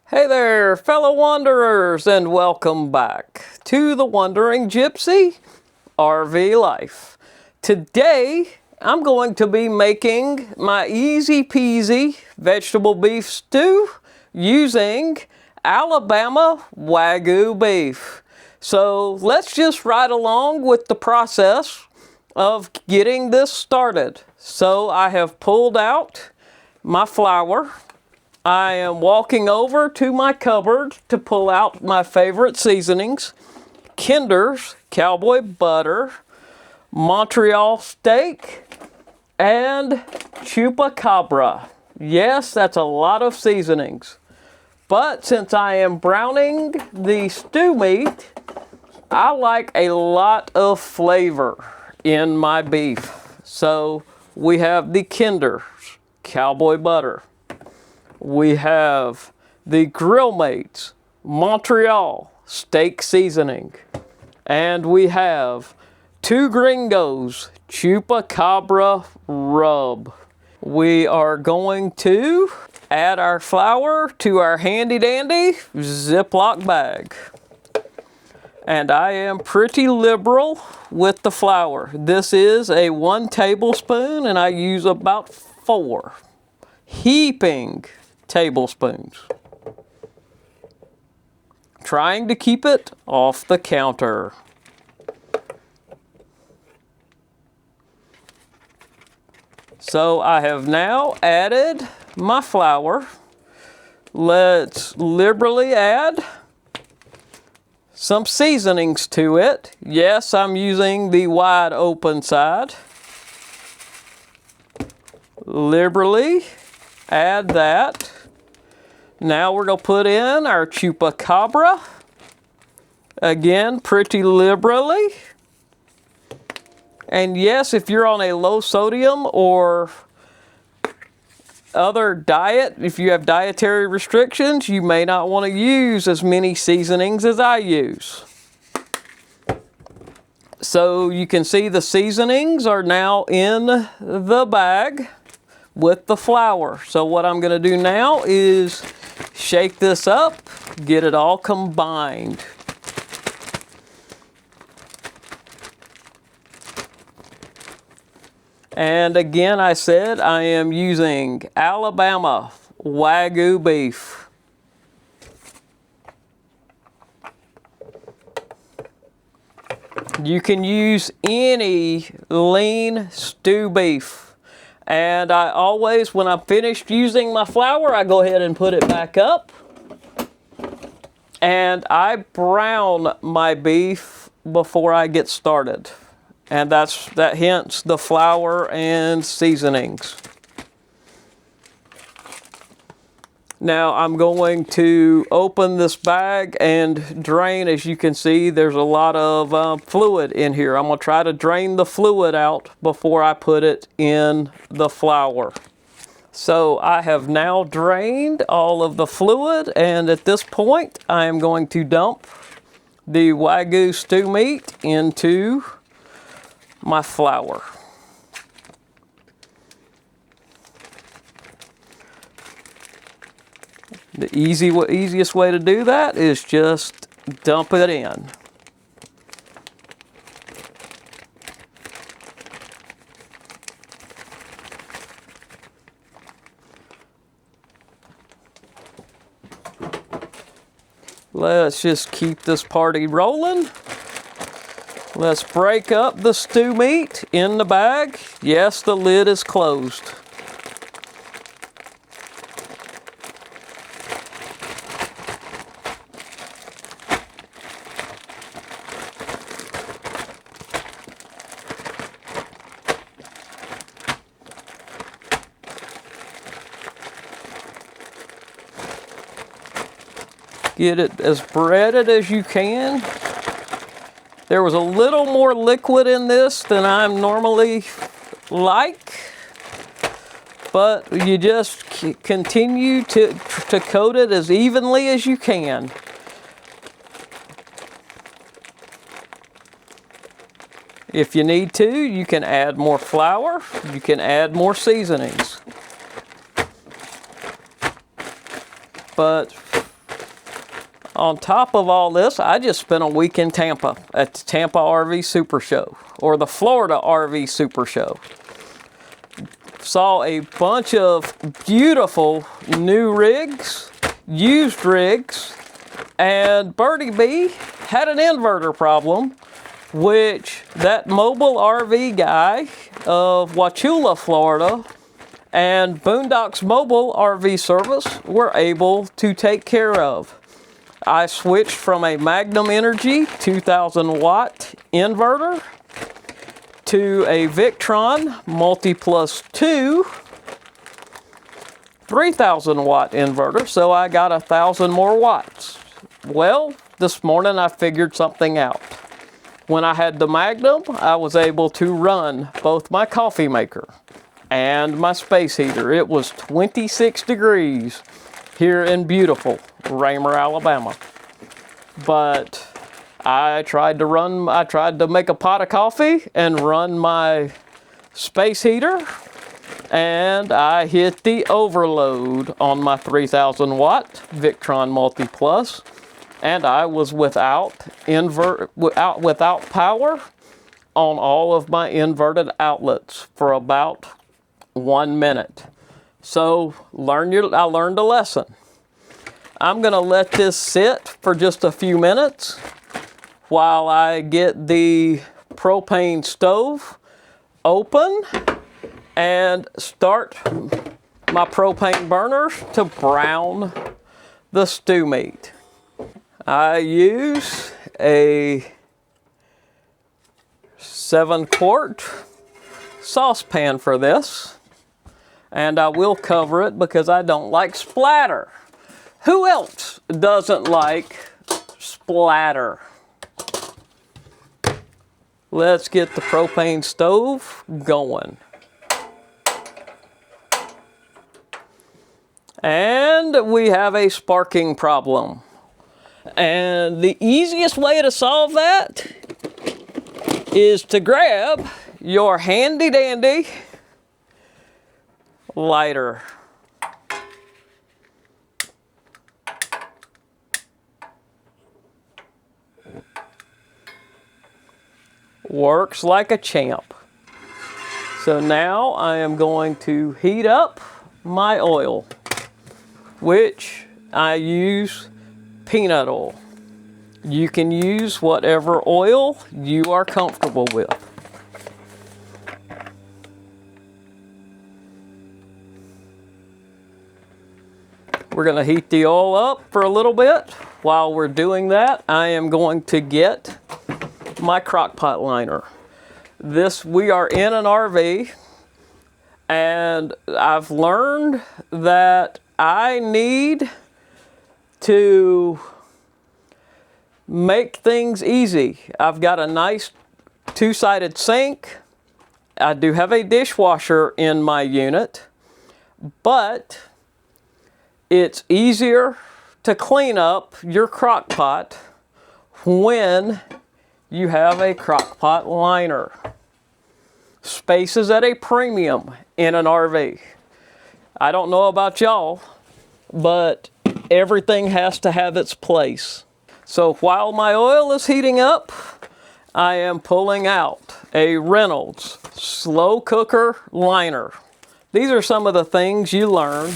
Hey there, fellow wanderers, and welcome back to the Wandering Gypsy RV Life. Today, I'm going to be making my easy peasy vegetable beef stew using Alabama Wagyu beef. So let's just ride along with the process of getting this started. So I have pulled out my flour. I am walking over to my cupboard to pull out my favorite seasonings: Kinder's cowboy butter, Montreal steak, and chupacabra. Yes, that's a lot of seasonings. But since I am browning the stew meat, I like a lot of flavor in my beef. So we have the Kinder's cowboy butter. We have the Grill Mates Montreal steak seasoning. And we have Two Gringos chupacabra rub. We are going to add our flour to our handy dandy Ziploc bag. And I am pretty liberal with the flour. This is a 1 tablespoon and I use about 4 heaping tablespoons. Trying to keep it off the counter. So I have now added my flour. Let's liberally add some seasonings to it. Yes, I'm using the wide open side. Liberally add that. Now we're going to put in our chupacabra. Again, pretty liberally. And yes, if you're on a low sodium or other diet, if you have dietary restrictions, you may not want to use as many seasonings as I use. So you can see the seasonings are now in the bag with the flour. So what I'm going to do now is shake this up, get it all combined. And again, I said I am using Alabama Wagyu beef. You can use any lean stew beef. And I always, when I'm finished using my flour, I go ahead and put it back up. And I brown my beef before I get started. And that hence the flour and seasonings. Now I'm going to open this bag and drain. As you can see, there's a lot of fluid in here. I'm going to try to drain the fluid out before I put it in the flour. So I have now drained all of the fluid, and at this point I am going to dump the Wagyu stew meat into my flour. The easiest way to do that is just dump it in. Let's just keep this party rolling. Let's break up the stew meat in the bag. Yes, the lid is closed. Get it as breaded as you can. There was a little more liquid in this than I'm normally like, but you just continue to coat it as evenly as you can. If you need to, you can add more flour, you can add more seasonings. But On top of all this, I just spent a week in Tampa at the Tampa RV Super Show, or the Florida RV Super Show. Saw a bunch of beautiful new rigs, used rigs, and Bertie Bea had an inverter problem, which that mobile RV guy of Wauchula, Florida, and Boondocks Mobile RV Service were able to take care of. I switched from a Magnum Energy 2000 watt inverter to a Victron Multi Plus 2 3000 watt inverter, so I got 1,000 more watts. Well, this morning I figured something out. When I had the Magnum, I was able to run both my coffee maker and my space heater. It was 26 degrees here in beautiful Raymer, Alabama. But I tried to make a pot of coffee and run my space heater, and I hit the overload on my 3000 watt Victron Multi Plus, and I was without power on all of my inverted outlets for about 1 minute. So I learned a lesson. I'm gonna let this sit for just a few minutes while I get the propane stove open and start my propane burner to brown the stew meat. I use a 7-quart saucepan for this, and I will cover it because I don't like splatter. Who else doesn't like splatter? Let's get the propane stove going. And we have a sparking problem. And the easiest way to solve that is to grab your handy dandy lighter. Works like a champ. So now I am going to heat up my oil, which I use peanut oil. You can use whatever oil you are comfortable with. We're going to heat the oil up for a little bit. While we're doing that, I am going to get my crock-pot liner. We are in an RV, and I've learned that I need to make things easy. I've got a nice 2-sided sink. I do have a dishwasher in my unit, but it's easier to clean up your crock-pot when you have a crock-pot liner. Space is at a premium in an RV. I don't know about y'all, but everything has to have its place. So while my oil is heating up, I am pulling out a Reynolds slow cooker liner. These are some of the things you learn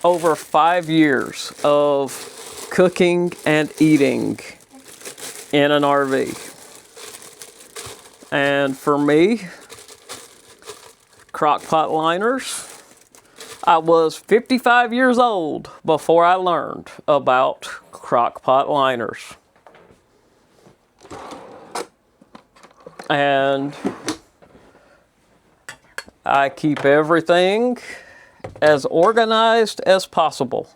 over 5 years of cooking and eating in an RV. And for me, crock-pot liners, I was 55 years old before I learned about crock-pot liners. And I keep everything as organized as possible.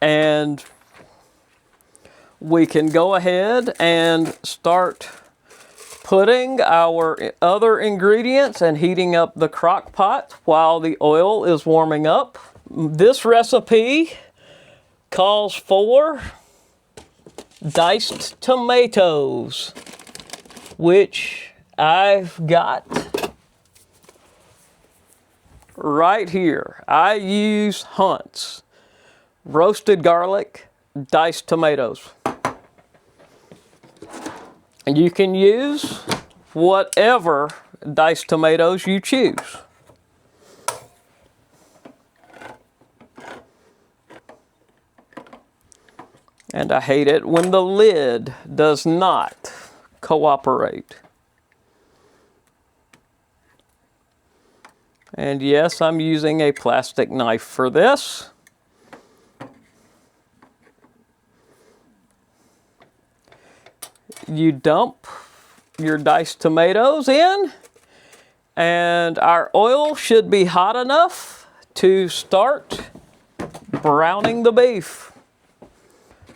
And we can go ahead and start putting our other ingredients and heating up the crock pot while the oil is warming up. This recipe calls for diced tomatoes, which I've got right here. I use Hunt's. roasted garlic, diced tomatoes. And you can use whatever diced tomatoes you choose. And I hate it when the lid does not cooperate. And yes, I'm using a plastic knife for this. You dump your diced tomatoes in, and our oil should be hot enough to start browning the beef.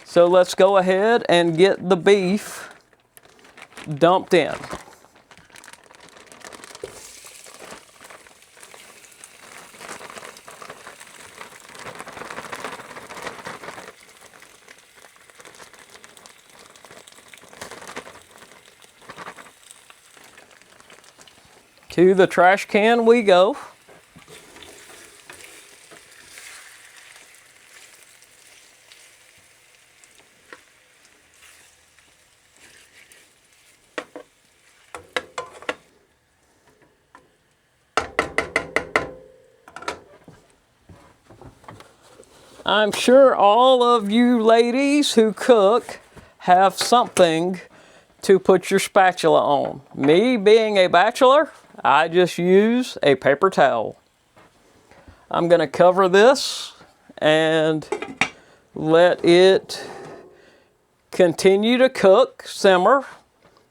So let's go ahead and get the beef dumped in. To the trash can we go. I'm sure all of you ladies who cook have something to put your spatula on. Me being a bachelor, I just use a paper towel. I'm going to cover this and let it continue to cook, simmer,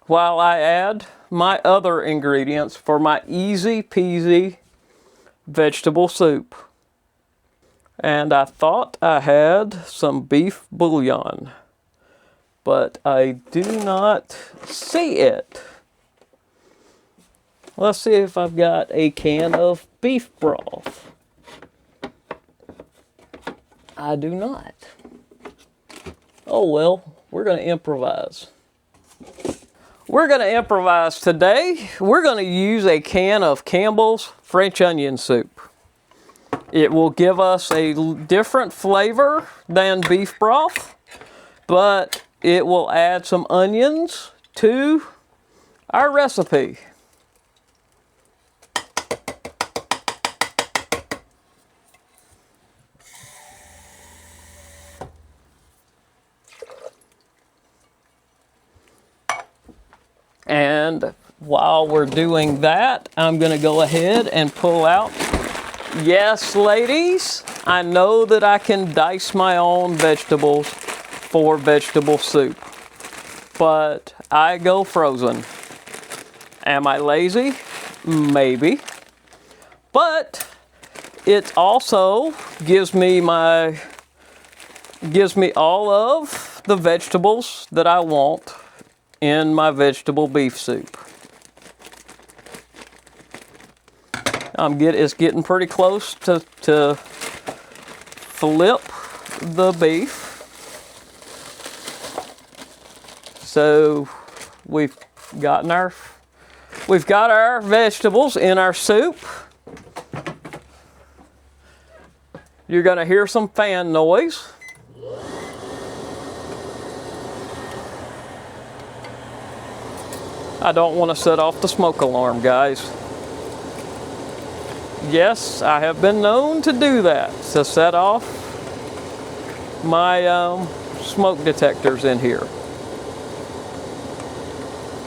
while I add my other ingredients for my easy peasy vegetable soup. And I thought I had some beef bouillon, but I do not see it. Let's see if I've got a can of beef broth. I do not. Oh well, we're going to improvise. We're going to improvise today. We're going to use a can of Campbell's French onion soup. It will give us a different flavor than beef broth, but it will add some onions to our recipe. And while we're doing that, I'm going to go ahead and pull out. Yes, ladies, I know that I can dice my own vegetables for vegetable soup, but I go frozen. Am I lazy? Maybe. But it also gives me all of the vegetables that I want in my vegetable beef soup. It's getting pretty close to flip the beef. So we've got our vegetables in our soup. You're going to hear some fan noise. I don't want to set off the smoke alarm, guys. Yes, I have been known to do that, to set off my smoke detectors in here.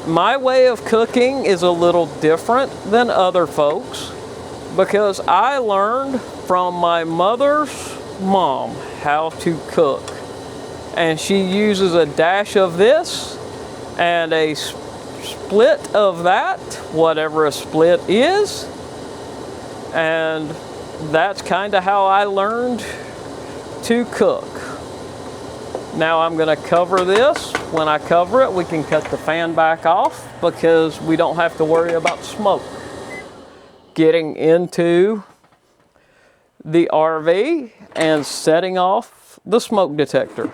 My way of cooking is a little different than other folks because I learned from my mother's mom how to cook. And she uses a dash of this and a split of that, whatever a split is. And that's kind of how I learned to cook. Now I'm going to cover this. When I cover it, we can cut the fan back off because we don't have to worry about smoke getting into the RV and setting off the smoke detector.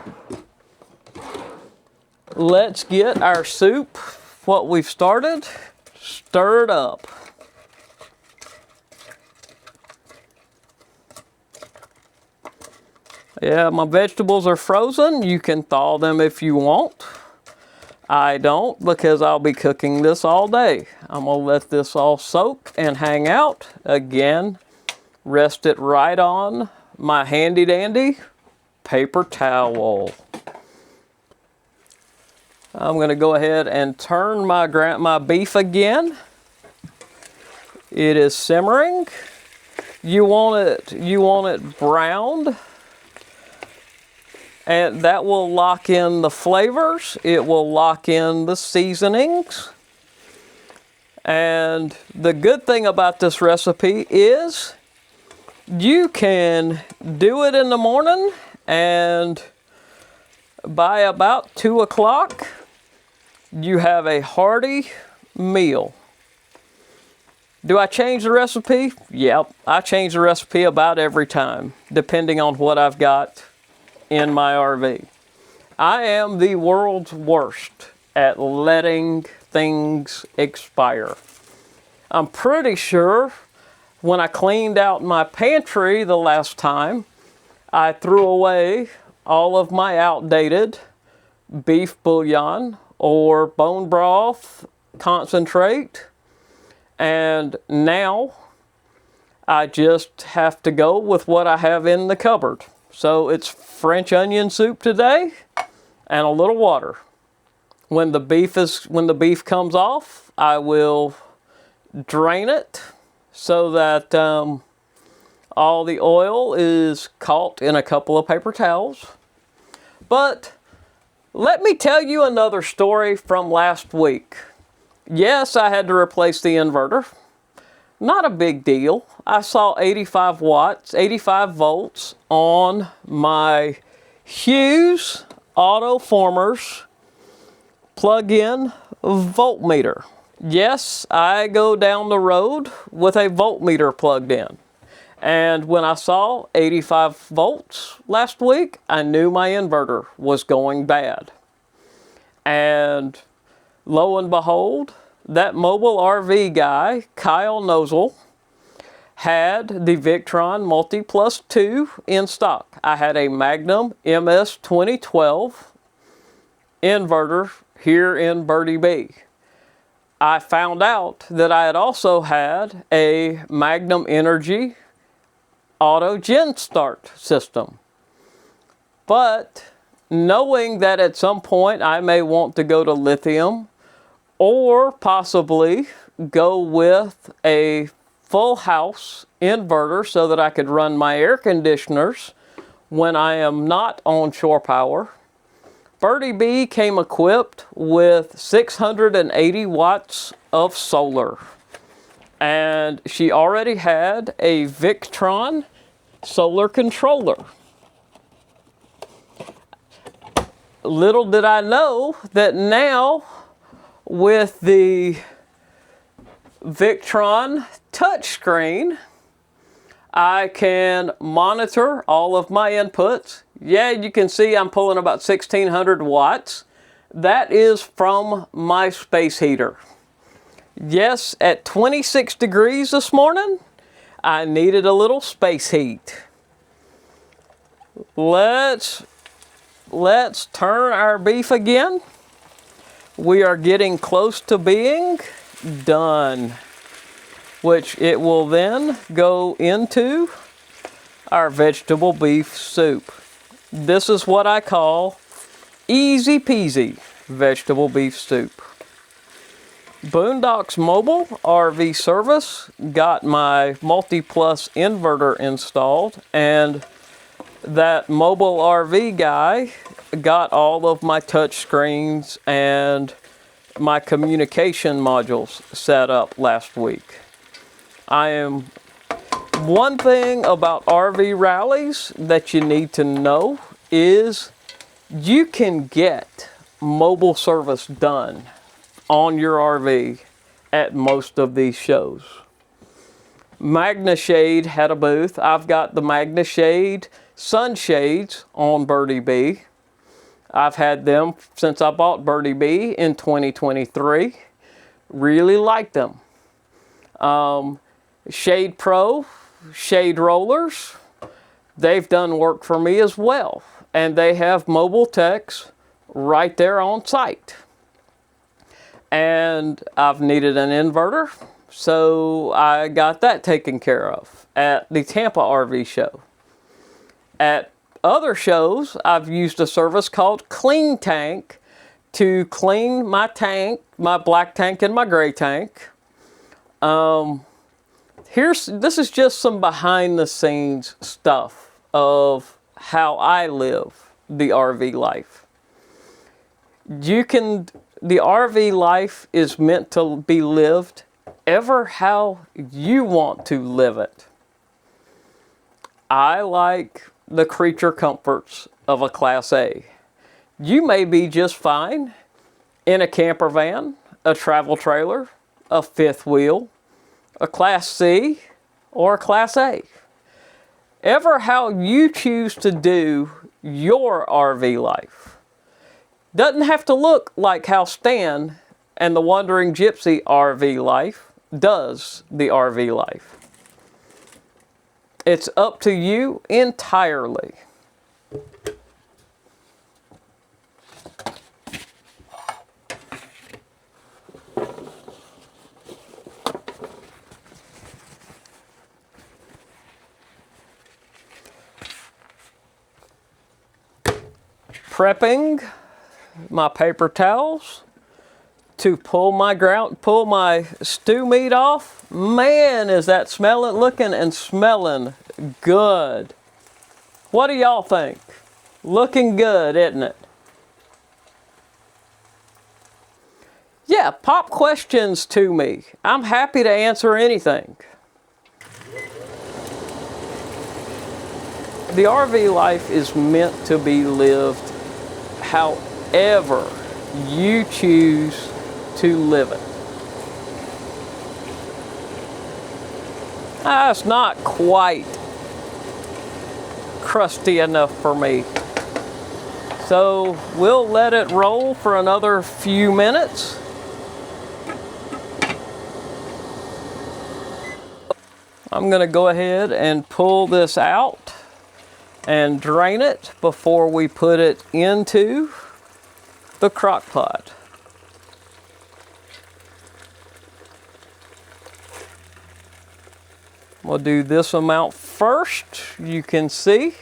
Let's get our soup, what we've started, stirred up. Yeah, my vegetables are frozen. You can thaw them if you want. I don't, because I'll be cooking this all day. I'm gonna let this all soak and hang out. Again, rest it right on my handy dandy paper towel. I'm gonna go ahead and turn my beef again. It is simmering. You want it browned, and that will lock in the flavors. It will lock in the seasonings. And the good thing about this recipe is you can do it in the morning, and by about 2 o'clock, you have a hearty meal. Do I change the recipe? Yep, I change the recipe about every time, depending on what I've got in my RV. I am the world's worst at letting things expire. I'm pretty sure when I cleaned out my pantry the last time, I threw away all of my outdated beef bouillon or bone broth concentrate. And now I just have to go with what I have in the cupboard. So it's French onion soup today and a little water. When the beef comes off, I will drain it so that all the oil is caught in a couple of paper towels. But let me tell you another story from last week. Yes, I had to replace the inverter. Not a big deal. I saw 85 volts on my Hughes Autoformers plug-in voltmeter. Yes, I go down the road with a voltmeter plugged in. And when I saw 85 volts last week, I knew my inverter was going bad. And lo and behold, that mobile RV guy, Kyle Nozzle, had the Victron Multi Plus 2 in stock. I had a Magnum MS 2012 inverter here in Bertie Bea. I found out that I had also had a Magnum Energy Auto Gen Start system. But knowing that at some point I may want to go to lithium or possibly go with a full house inverter so that I could run my air conditioners when I am not on shore power, Bertie Bea came equipped with 680 watts of solar. And she already had a Victron solar controller. Little did I know that now with the Victron touchscreen, I can monitor all of my inputs. Yeah, you can see I'm pulling about 1600 watts. That is from my space heater. Yes, at 26 degrees this morning, I needed a little space heat. Let's turn our beef again. We are getting close to being done, which it will then go into our vegetable beef soup. This is what I call easy peasy vegetable beef soup. Boondocks Mobile RV Service got my Multi Plus inverter installed, and that mobile RV guy got all of my touch screens and my communication modules set up last week. One thing about RV rallies that you need to know is you can get mobile service done on your RV at most of these shows. MagnaShade had a booth. I've got the MagnaShade sunshades on Bertie Bea. I've had them since I bought Bertie Bea in 2023. Really like them. Shade Pro, shade rollers, they've done work for me as well. And they have mobile techs right there on site. And I've needed an inverter, so I got that taken care of at the Tampa RV show. At other shows, I've used a service called Clean Tank to clean my tank, my black tank and my gray tank. This is just some behind the scenes stuff of how I live the RV life. The RV life is meant to be lived ever how you want to live it. I like the creature comforts of a Class A. You may be just fine in a camper van, a travel trailer, a fifth wheel, a Class C, or a Class A. Ever how you choose to do your RV life. Doesn't have to look like how Stan and the Wandering Gypsy RV Life does the RV life. It's up to you entirely. Prepping my paper towels to pull my stew meat off. Man, is that looking and smelling good. What do y'all think? Looking good, isn't it? Yeah, pop questions to me. I'm happy to answer anything. The RV life is meant to be lived however you choose to live it. It's not quite crusty enough for me. So we'll let it roll for another few minutes. I'm going to go ahead and pull this out and drain it before we put it into the crock pot. We'll do this amount first, you can see.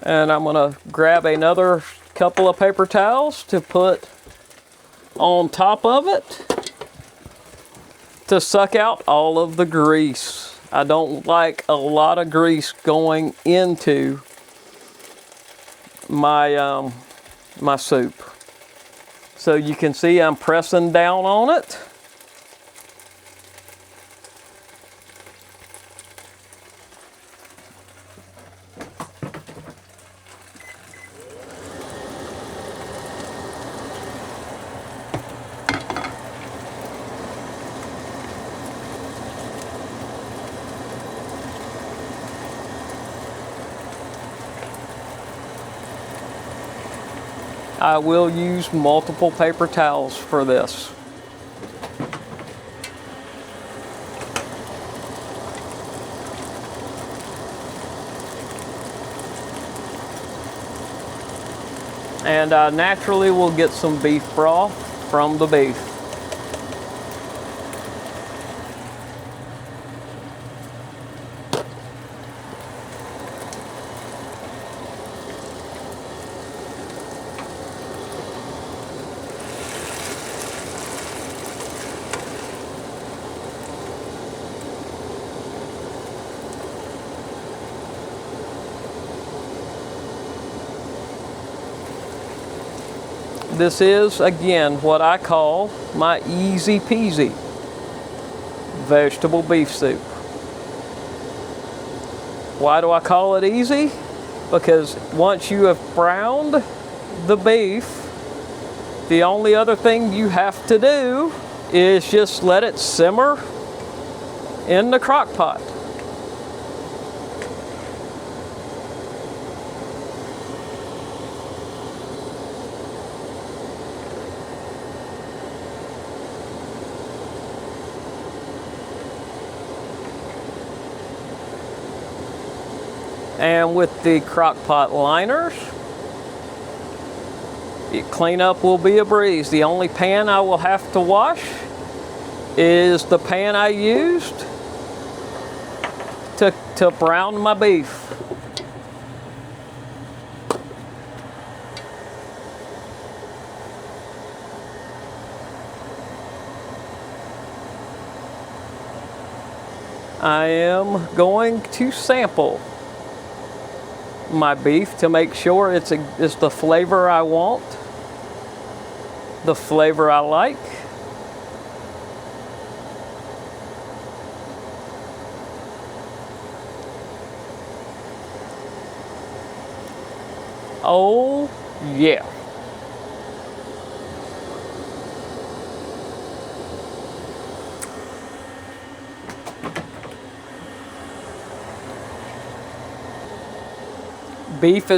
And I'm gonna grab another couple of paper towels to put on top of it to suck out all of the grease. I don't like a lot of grease going into my my soup. So you can see I'm pressing down on it. I will use multiple paper towels for this. And I naturally will get some beef broth from the beef. This is, again, what I call my easy peasy vegetable beef soup. Why do I call it easy? Because once you have browned the beef, the only other thing you have to do is just let it simmer in the crock pot. And with the crock-pot liners, cleanup will be a breeze. The only pan I will have to wash is the pan I used to brown my beef. I am going to sample my beef to make sure it's the flavor I want, the flavor I like. Oh yeah.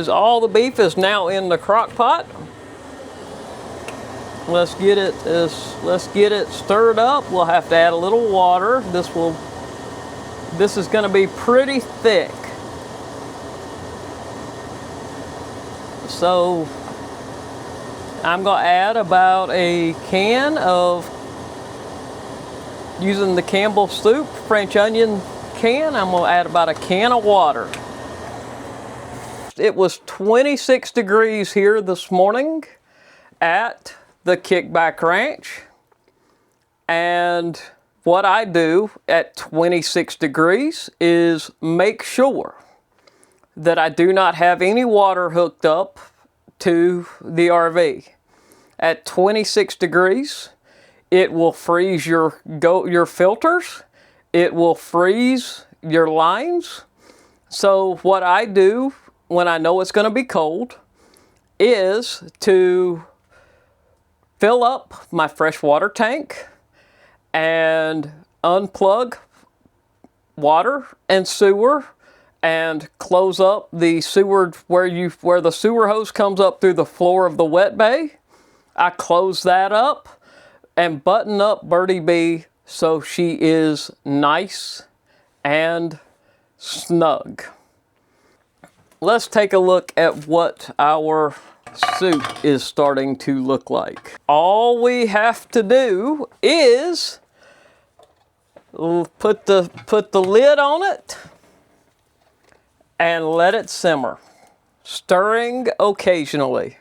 All the beef is now in the crock pot. Let's get it stirred up. We'll have to add a little water. This is going to be pretty thick. So I'm going to add about a can of, using the Campbell soup French onion can, I'm going to add about a can of water. It was 26 degrees here this morning at the Kickback Ranch. And what I do at 26 degrees is make sure that I do not have any water hooked up to the RV. At 26 degrees, it will freeze your filters. It will freeze your lines. So what I do when I know it's going to be cold is to fill up my freshwater tank and unplug water and sewer and close up the sewer where the sewer hose comes up through the floor of the wet bay. I close that up and button up Bertie Bea so she is nice and snug. Let's take a look at what our soup is starting to look like. All we have to do is put the lid on it and let it simmer, stirring occasionally.